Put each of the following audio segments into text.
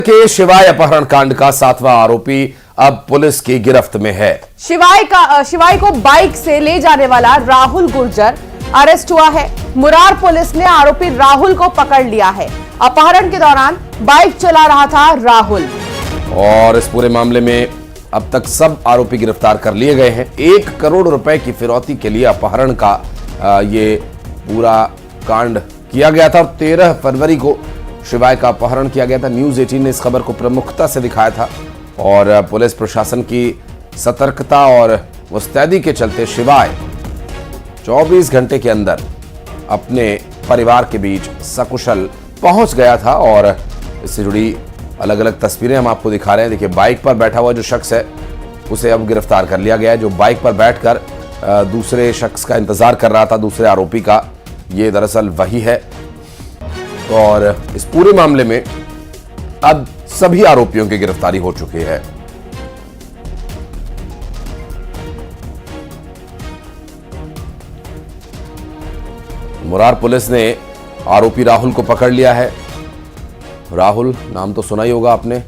के शिवाय अपहरण कांड का 7वां आरोपी अब पुलिस की गिरफ्त में है। शिवाय को बाइक से ले जाने वाला राहुल गुर्जर अरेस्ट हुआ है। मुरार पुलिस ने आरोपी राहुल को पकड़ लिया है। अपहरण के दौरान बाइक चला रहा था राहुल। और इस पूरे मामले में अब तक सब आरोपी गिरफ्तार कर लिए गए हैं। 1 करोड़ रुपए की फिरौती के लिए अपहरण का ये पूरा कांड किया गया था और 13 फरवरी को शिवाय का अपहरण किया गया था। न्यूज 18 ने इस खबर को प्रमुखता से दिखाया था और पुलिस प्रशासन की सतर्कता और मुस्तैदी के चलते शिवाय 24 घंटे के अंदर अपने परिवार के बीच सकुशल पहुंच गया था। और इससे जुड़ी अलग अलग तस्वीरें हम आपको दिखा रहे हैं। देखिए, बाइक पर बैठा हुआ जो शख्स है उसे अब गिरफ्तार कर लिया गया है। जो बाइक पर बैठकर दूसरे शख्स का इंतजार कर रहा था, दूसरे आरोपी का, ये दरअसल वही है। और इस पूरे मामले में अब सभी आरोपियों की गिरफ्तारी हो चुकी है। मुरार पुलिस ने आरोपी राहुल को पकड़ लिया है। राहुल नाम तो सुना ही होगा आपने,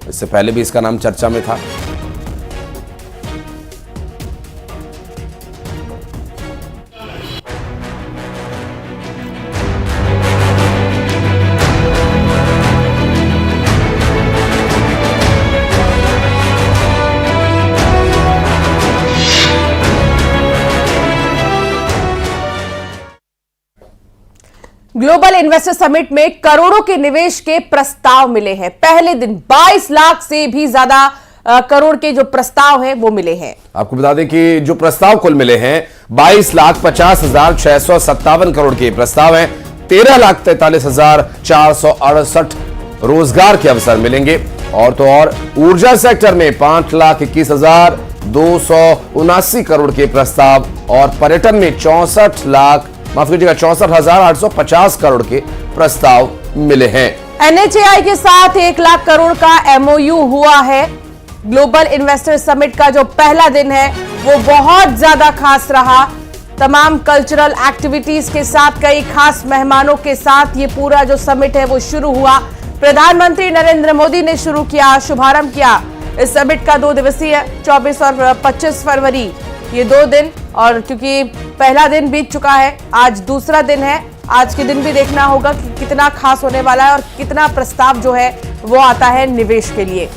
इससे पहले भी इसका नाम चर्चा में था। ग्लोबल इन्वेस्टर समिट में करोड़ों के निवेश के प्रस्ताव मिले हैं। पहले दिन 22 लाख से भी ज्यादा करोड़ के जो प्रस्ताव हैं वो मिले हैं। आपको बता दें कि जो प्रस्ताव कुल मिले हैं 22,50,657 करोड़ के प्रस्ताव हैं। 13,43,468 रोजगार के अवसर मिलेंगे। और तो और ऊर्जा सेक्टर में 5,21,279 करोड़ के प्रस्ताव और पर्यटन में 64,850 करोड़ के प्रस्ताव मिले हैं। NHAI के साथ 1 लाख करोड़ का MOU हुआ है। ग्लोबल इन्वेस्टर समिट का जो पहला दिन है वो बहुत ज्यादा खास रहा। तमाम कल्चरल एक्टिविटीज के साथ, कई खास मेहमानों के साथ ये पूरा जो समिट है वो शुरू हुआ। प्रधानमंत्री नरेंद्र मोदी ने शुरू किया, शुभारंभ किया इस समिट का 2 दिवसीय 24 और 25 फरवरी ये 2 दिन। और क्योंकि पहला दिन बीत चुका है, आज दूसरा दिन है। आज के दिन भी देखना होगा कि कितना खास होने वाला है और कितना प्रस्ताव जो है वो आता है निवेश के लिए।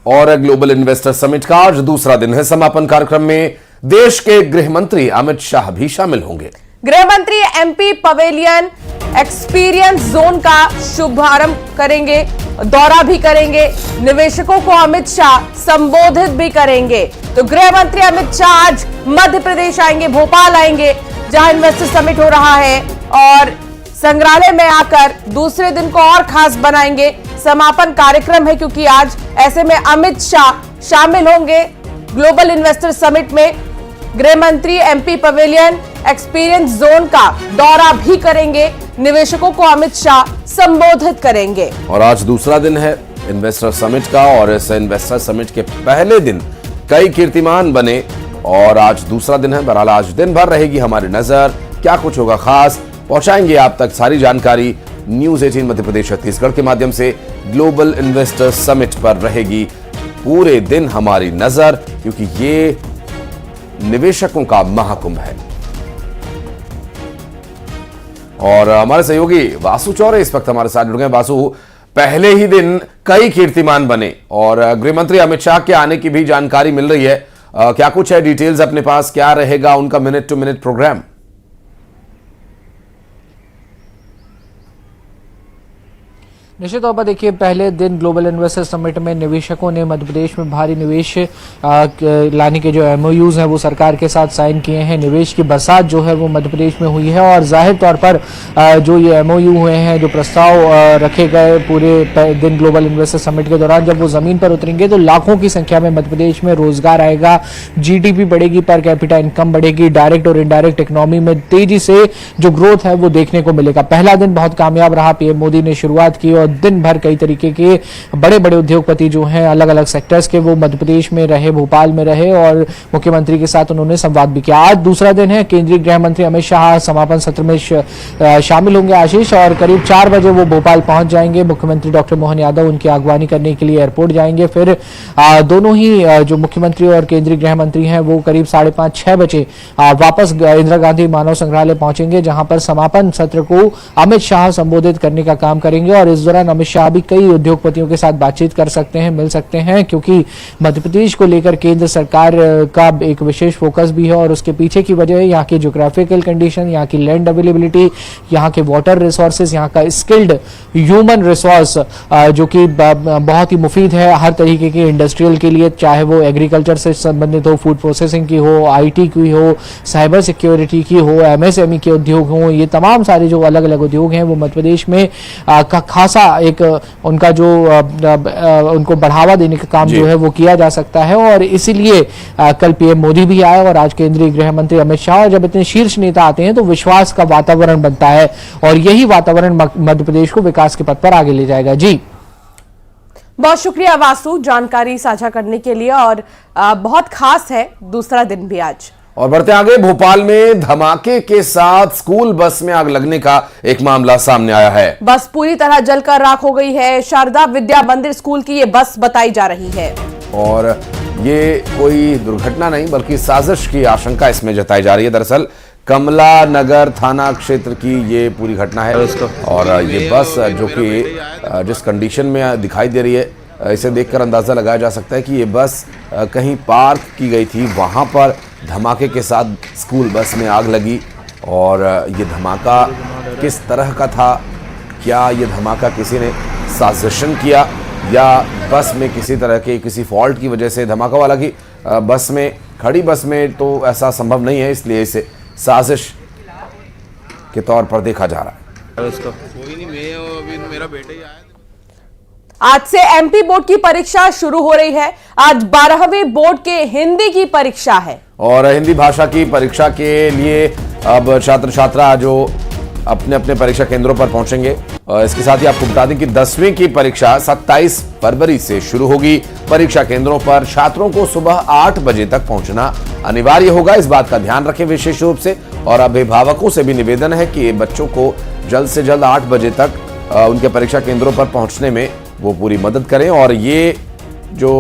और ग्लोबल इन्वेस्टर समिट का आज दूसरा दिन है। समापन कार्यक्रम में देश के गृह मंत्री अमित शाह भी शामिल होंगे। गृह मंत्री MP पवेलियन एक्सपीरियंस जोन का शुभारंभ करेंगे, दौरा भी करेंगे। निवेशकों को अमित शाह संबोधित भी करेंगे। तो गृह मंत्री अमित शाह आज मध्य प्रदेश आएंगे, भोपाल आएंगे जहां इन्वेस्टर समिट हो रहा है, और संग्रहालय में आकर दूसरे दिन को और खास बनाएंगे। समापन कार्यक्रम है क्योंकि आज, ऐसे में अमित शाह शामिल होंगे ग्लोबल इन्वेस्टर समिट में। गृह मंत्री MP पवेलियन एक्सपीरियंस जोन का दौरा भी करेंगे। निवेशकों को अमित शाह संबोधित करेंगे। और आज दूसरा दिन है इन्वेस्टर समिट का और इस इन्वेस्टर समिट के पहले दिन कई कीर्तिमान बने और आज दूसरा दिन है। बहरहाल आज दिन भर रहेगी हमारी नजर, क्या कुछ होगा खास पहुंचाएंगे आप तक सारी जानकारी। न्यूज 18 मध्य प्रदेश छत्तीसगढ़ के माध्यम से ग्लोबल इन्वेस्टर समिट पर रहेगी पूरे दिन हमारी नजर, क्योंकि ये निवेशकों का महाकुंभ है। और हमारे सहयोगी वासु चौरे इस वक्त हमारे साथ जुड़ गए। वासु, पहले ही दिन कई कीर्तिमान बने और गृह मंत्री अमित शाह के आने की भी जानकारी मिल रही है। क्या कुछ है डिटेल्स अपने पास, क्या रहेगा उनका मिनट टू मिनट प्रोग्राम? निश्चित तौर पर देखिए, पहले दिन ग्लोबल इन्वेस्टर समिट में निवेशकों ने मध्य प्रदेश में भारी निवेश लाने के जो MOUs हैं वो सरकार के साथ साइन किए हैं। निवेश की बरसात जो है वो मध्य प्रदेश में हुई है और जाहिर तौर पर जो ये MOU हुए हैं, जो प्रस्ताव रखे गए पूरे दिन ग्लोबल इन्वेस्टर समिट के दौरान, जब वो जमीन पर उतरेंगे तो लाखों की संख्या में मध्य प्रदेश में रोजगार आएगा, GDP बढ़ेगी, पर कैपिटा इनकम बढ़ेगी, डायरेक्ट और इनडायरेक्ट इकोनॉमी में तेजी से जो ग्रोथ है वो देखने को मिलेगा। पहला दिन बहुत कामयाब रहा। PM मोदी ने शुरुआत की और और दिन भर कई तरीके के बड़े बड़े उद्योगपति जो हैं अलग अलग सेक्टर्स के, वो मध्य प्रदेश में रहे, भोपाल में रहे और मुख्यमंत्री के साथ उन्होंने संवाद भी किया। आज दूसरा दिन है। केंद्रीय गृह मंत्री अमित शाह समापन सत्र में शामिल होंगे आशीष, और करीब 4 बजे वो भोपाल पहुंच जाएंगे। मुख्यमंत्री डॉक्टर मोहन यादव उनकी अगवानी करने के लिए एयरपोर्ट जाएंगे। फिर दोनों ही जो मुख्यमंत्री और केंद्रीय गृह मंत्री हैं वो करीब 5:30-6 बजे वापस इंदिरा गांधी मानव संग्रहालय पहुंचेंगे, जहां पर समापन सत्र को अमित शाह संबोधित करने का काम करेंगे। और इस दौरान अमित शाह भी कई उद्योगपतियों के साथ बातचीत कर सकते हैं, मिल सकते हैं, क्योंकि मध्य प्रदेश को लेकर केंद्र सरकार का एक विशेष फोकस भी है। और उसके पीछे की वजह है यहाँ की ज्योग्राफिकल कंडीशन, यहाँ की लैंड अवेलेबिलिटी, यहाँ के वाटर रिसोर्सेज, यहाँ का स्किल्ड ह्यूमन रिसोर्स जो कि बहुत ही मुफीद है हर तरीके की इंडस्ट्रियल के लिए, चाहे वो एग्रीकल्चर से संबंधित हो, फूड प्रोसेसिंग की हो, आईटी की हो, साइबर सिक्योरिटी की हो, एमएसएमई के उद्योग हो। ये तमाम सारे जो अलग अलग उद्योग हैं वो मध्य प्रदेश में का खासा एक उनका जो उनको बढ़ावा देने का काम जो है वो किया जा सकता है। और इसीलिए कल पीएम मोदी भी आए और आज केंद्रीय गृह मंत्री अमित शाह। और जब इतने शीर्ष नेता आते हैं तो विश्वास का वातावरण बनता है और यही वातावरण मध्य प्रदेश को विकास के पथ पर आगे ले जाएगा। जी बहुत शुक्रिया वासु जानकारी साझा करने के लिए, और बहुत खास है दूसरा दिन भी आज। और बढ़ते आगे, भोपाल में धमाके के साथ स्कूल बस में आग लगने का एक मामला सामने आया है। बस पूरी तरह जलकर राख हो गई है। शारदा विद्या मंदिर स्कूल की ये बस बताई जा रही है और ये कोई दुर्घटना नहीं बल्कि साजिश की आशंका इसमें जताई जा रही है। दरअसल कमला नगर थाना क्षेत्र की ये पूरी घटना है और ये बस जो कि जिस कंडीशन में दिखाई दे रही है, इसे देखकर अंदाजा लगाया जा सकता है कि ये बस कहीं पार्क की गई थी, वहां पर धमाके के साथ स्कूल बस में आग लगी। और ये धमाका किस तरह का था, क्या ये धमाका किसी ने साजिशन किया या बस में किसी तरह के किसी फॉल्ट की वजह से धमाका वाला की बस में खड़ी बस में तो ऐसा संभव नहीं है, इसलिए इसे साजिश के तौर पर देखा जा रहा है। कोई नहीं, मैं मेरा बेटा ही आया। आज से एमपी बोर्ड की परीक्षा शुरू हो रही है। आज 12वीं बोर्ड के हिंदी की परीक्षा है और हिंदी भाषा की परीक्षा के लिए अब छात्र छात्रा जो अपने अपने परीक्षा केंद्रों पर पहुंचेंगे। इसके साथ ही आपको बता दें कि 10वीं की परीक्षा 27 फरवरी से शुरू होगी। परीक्षा केंद्रों पर छात्रों को सुबह 8 बजे तक पहुंचना अनिवार्य होगा, इस बात का ध्यान रखें विशेष रूप से। और अभिभावकों से भी निवेदन है कि बच्चों को जल्द से जल्द 8 बजे तक उनके परीक्षा केंद्रों पर पहुंचने में वो पूरी मदद करें। और ये जो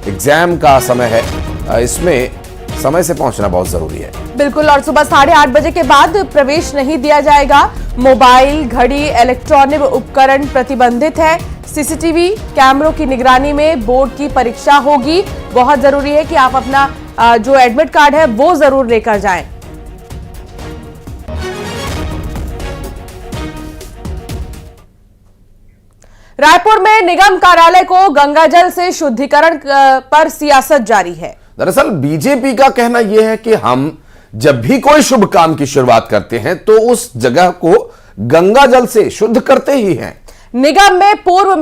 एग्जाम का समय है इसमें समय से पहुंचना बहुत जरूरी है। बिल्कुल, और सुबह 8:30 बजे के बाद प्रवेश नहीं दिया जाएगा। मोबाइल, घड़ी, इलेक्ट्रॉनिक उपकरण प्रतिबंधित है। सीसीटीवी कैमरों की निगरानी में बोर्ड की परीक्षा होगी। बहुत जरूरी है कि आप अपना जो एडमिट कार्ड है वो जरूर लेकर जाएं। रायपुर में निगम कार्यालय को गंगाजल से शुद्धिकरण पर सियासत जारी है। दरअसल बीजेपी का कहना यह है कि हम जब भी कोई शुभ काम की शुरुआत करते हैं तो उस जगह को गंगाजल से शुद्ध करते ही हैं। निगम में पूर्व